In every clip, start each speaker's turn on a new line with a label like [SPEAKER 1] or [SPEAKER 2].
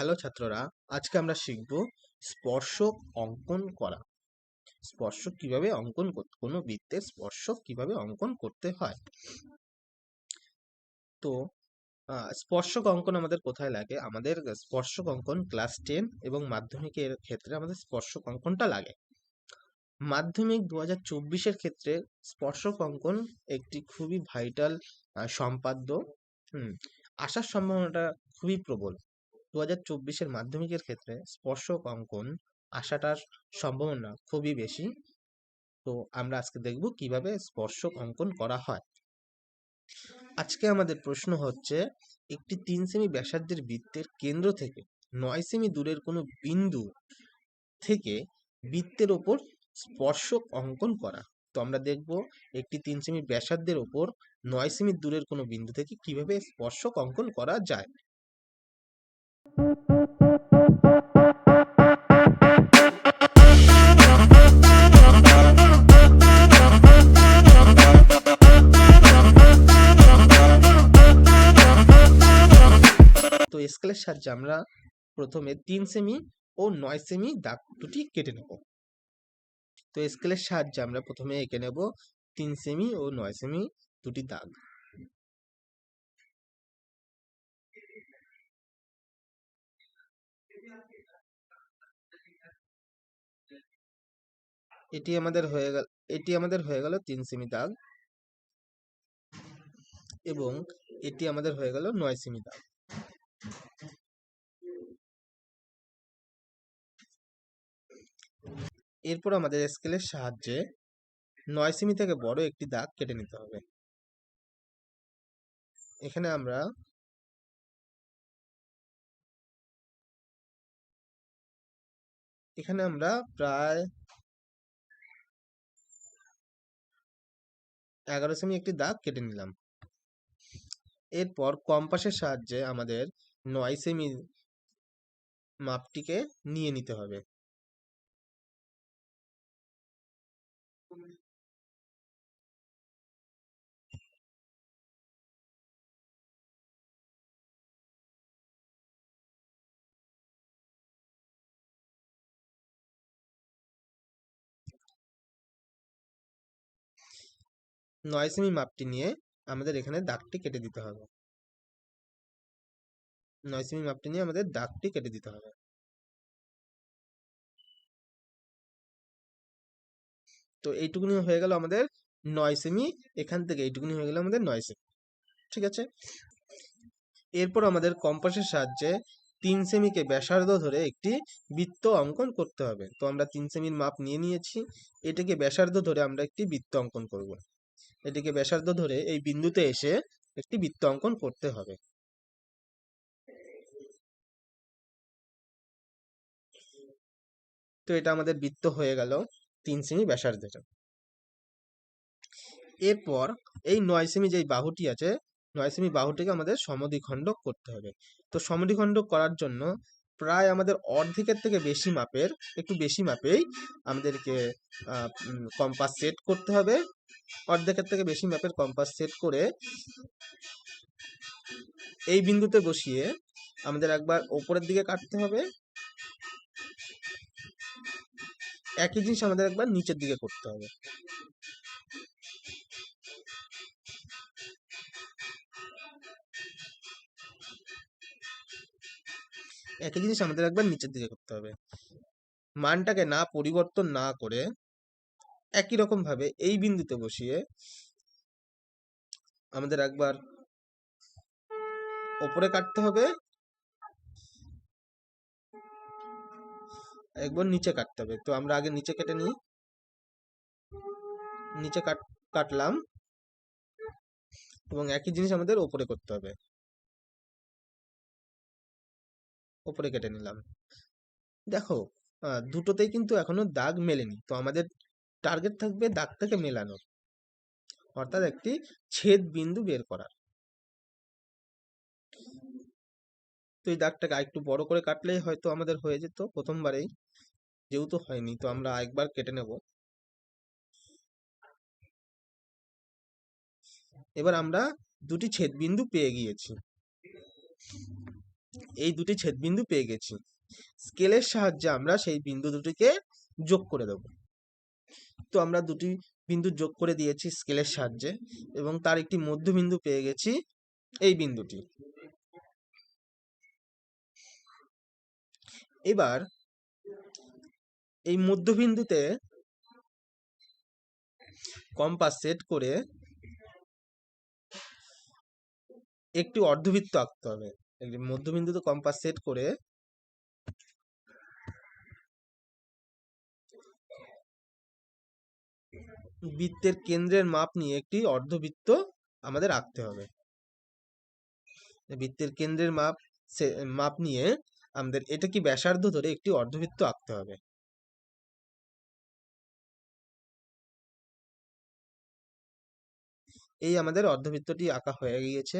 [SPEAKER 1] Hello ছাত্ররা, আজকে আমরা শিখব স্পর্শক অঙ্কন করা। স্পর্শক কিভাবে অঙ্কন করতে, কোনো বৃত্তের স্পর্শক কিভাবে অঙ্কন করতে হয়। তো স্পর্শক অঙ্কন আমাদের কোথায় লাগে? আমাদের স্পর্শক অঙ্কন ক্লাস 10 এবং মাধ্যমিকের ক্ষেত্রে আমাদের স্পর্শক অঙ্কনটা লাগে। মাধ্যমিক 2024-এর ক্ষেত্রে স্পর্শক অঙ্কন একটি খুবই ভাইটাল সম্পাদ্য। আসার সম্ভাবনাটা খুবই প্রবল। 2024-এর মাধ্যমিকের ক্ষেত্রে স্পর্শক অঙ্কন আসাটার সম্ভাবনা খুবই বেশি। তো আমরা আজকে দেখব কিভাবে স্পর্শক অঙ্কন করা হয়। আজকে আমাদের প্রশ্ন হচ্ছে, একটি 3 সেমি ব্যাসার্ধের বৃত্তের কেন্দ্র থেকে 9 সেমি দূরের কোনো বিন্দু থেকে বৃত্তের ওপর স্পর্শক অঙ্কন করা। তো আমরা দেখব একটি 3 সেমি ব্যাসার্ধের ওপর 9 সেমি দূরের কোনো বিন্দু থেকে কিভাবে স্পর্শক অঙ্কন করা যায়। তো স্কেলের সাহায্যে আমরা প্রথমে 3 সেমি ও 9 সেমি দাগ দুটি কেটে নেব। তো স্কেলের সাহায্যে আমরা প্রথমে এঁকে নেব 3 সেমি ও 9 সেমি দুটি দাগ। এটি আমাদের হয়ে গেল 3 সেমি দাগ এবং এটি আমাদের হয়ে গেল 9 সেমি দাগ। এরপর আমাদের স্কেলের সাহায্যে 9 সেমি থেকে বড় একটি দাগ কেটে নিতে হবে। এখানে আমরা প্রায় 11 সেমি একটি দাগ কেটে নিলাম। এরপর কম্পাসের সাহায্যে আমাদের 9 সেমি মাপটিকে নিয়ে নিতে হবে। নয় সেমি মাপটি নিয়ে আমাদের এখানে দাগটি কেটে দিতে হবে। 9 সেমি মাপটি নিয়ে আমাদের দাগটি কেটে দিতে হবে। তো এইটুকুনি হয়ে গেল আমাদের 9 সেমি, এখান থেকে এইটুকুনি হয়ে গেল আমাদের 9 সেমি। ঠিক আছে, এরপর আমাদের কম্পাসের সাহায্যে 3 সেমিকে ব্যাসার্ধ ধরে একটি বৃত্ত অঙ্কন করতে হবে। তো আমরা 3 সেমির মাপ নিয়ে নিয়েছি, এটাকে ব্যাসার্ধ ধরে আমরা একটি বৃত্ত অঙ্কন করব। এটিকে ব্যাসার্ধ ধরে এই বিন্দুতে এসে একটি বৃত্ত অঙ্কন করতে হবে। তো এটা আমাদের বৃত্ত হয়ে গেল 3 সেমি ব্যাসার্ধের। এরপর এই 9 সেমি যেই বাহুটি আছে, 9 সেমি বাহুটিকে আমাদের সমদ্বিখণ্ডক করতে হবে। তো সমদ্বিখণ্ডক করার জন্য প্রায় আমাদের অর্ধেকের থেকে বেশি মাপের, একটু বেশি মাপেই আমাদেরকে কম্পাস সেট করতে হবে। অর্ধেকের থেকে বেশি মাপের কম্পাস সেট করে এই বিন্দুতে বসিয়ে আমাদের একবার ওপরের দিকে কাটতে হবে, একই জিনিস আমাদের একবার নিচের দিকে করতে হবে। একই জিনিস আমাদের একবার নিচের দিকে করতে হবে। মানটাকে না পরিবর্তন না করে একই রকম ভাবে এই বিন্দুতে বসিয়ে আমাদের একবার ওপরে কাটতে হবে, একবার নিচে কাটতে হবে। তো আমরা আগে নিচে কেটে নিই, নিচে কাটলাম এবং একই জিনিস আমাদের ওপরে করতে হবে, ওপরে কেটে নিলাম। দেখো, দুটোতেই কিন্তু এখনো দাগ মেলেনি। তো আমাদের টার্গেট থাকবে দাগটাকে মেলানোর, অর্থাৎ একটি ছেদ বিন্দু বের করার। তো এই দাগটাকে আরেকটু বড় করে কাটলেই হয়তো আমাদের হয়ে যেত প্রথমবারেই, যেহেতু হয়নি তো আমরা আরেকবার কেটে নেব। এবার আমরা দুটি ছেদ বিন্দু পেয়ে গিয়েছি। এই দুটি ছেদবিন্দু পেয়ে গেছি। স্কেলের সাহায্যে আমরা সেই বিন্দু দুটিকে যোগ করে দেব। তো আমরা দুটি বিন্দু যোগ করে দিয়েছি স্কেলের সাহায্যে, এবং তার একটি মধ্যবিন্দু পেয়ে গেছি, এই বিন্দুটি। এবার এই মধ্যবিন্দুতে কম্পাস সেট করে একটি অর্ধবৃত্ত আঁকতে হবে। মধ্যবিন্দুতে কম্পাস সেট করে বৃত্তের কেন্দ্রের মাপ নিয়ে একটি অর্ধবৃত্ত আমাদের আঁকতে হবে। বৃত্তের কেন্দ্রের মাপ নিয়ে আমাদের এটা কি ব্যাসার্ধ ধরে একটি অর্ধবৃত্ত আঁকতে হবে। এই আমাদের অর্ধবৃত্তটি আঁকা হয়ে গিয়েছে।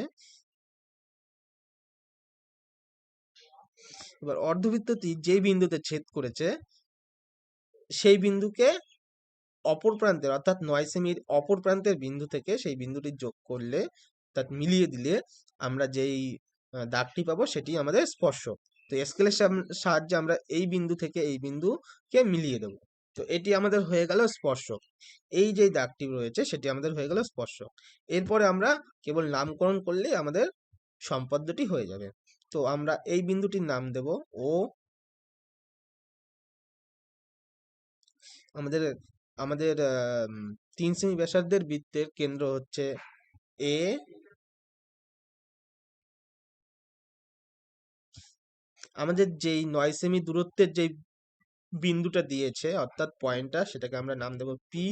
[SPEAKER 1] এবার অর্ধবৃত্তটি যেই বিন্দুতে ছেদ করেছে সেই বিন্দুকে অপর প্রান্তের, অর্থাৎ 9 সেমির অপর প্রান্তের বিন্দু থেকে সেই বিন্দুটি যোগ করলে, অর্থাৎ মিলিয়ে দিলে আমরা যেই দাগটি পাবো সেটি আমাদের স্পর্শক। তো স্কেলের সাহায্যে আমরা এই বিন্দু থেকে এই বিন্দুকে মিলিয়ে দেবো। তো এটি আমাদের হয়ে গেল স্পর্শক। এই যে দাগটি রয়েছে সেটি আমাদের হয়ে গেল স্পর্শক। এরপরে আমরা কেবল নামকরণ করলেই আমাদের সম্পাদ্যটি হয়ে যাবে। তো আমরা এই বিন্দুটির নাম দেব ও। আমাদের আমাদের 3 সেমি ব্যাসার্ধের বৃত্তের কেন্দ্র হচ্ছে এ। আমাদের যেই 9 সেমি দূরত্বের যেই বিন্দুটা দিয়েছে, অর্থাৎ পয়েন্টটা, সেটাকে আমরা নাম দেব পি।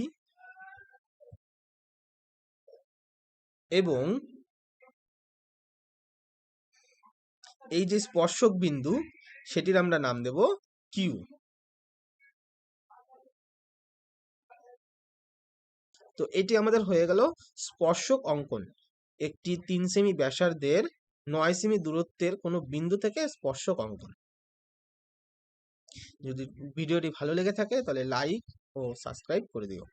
[SPEAKER 1] এবং এই যে স্পর্শক বিন্দু সেটির আমরা নাম দেব কিউ। তো এটি আমাদের হয়ে গেল স্পর্শক অঙ্কন। একটি 3 সেমি ব্যাসার্ধের 9 সেমি দূরত্বের কোনো বিন্দু থেকে স্পর্শক অঙ্কন। যদি ভিডিওটি ভালো লেগে থাকে তাহলে লাইক ও সাবস্ক্রাইব করে দিও।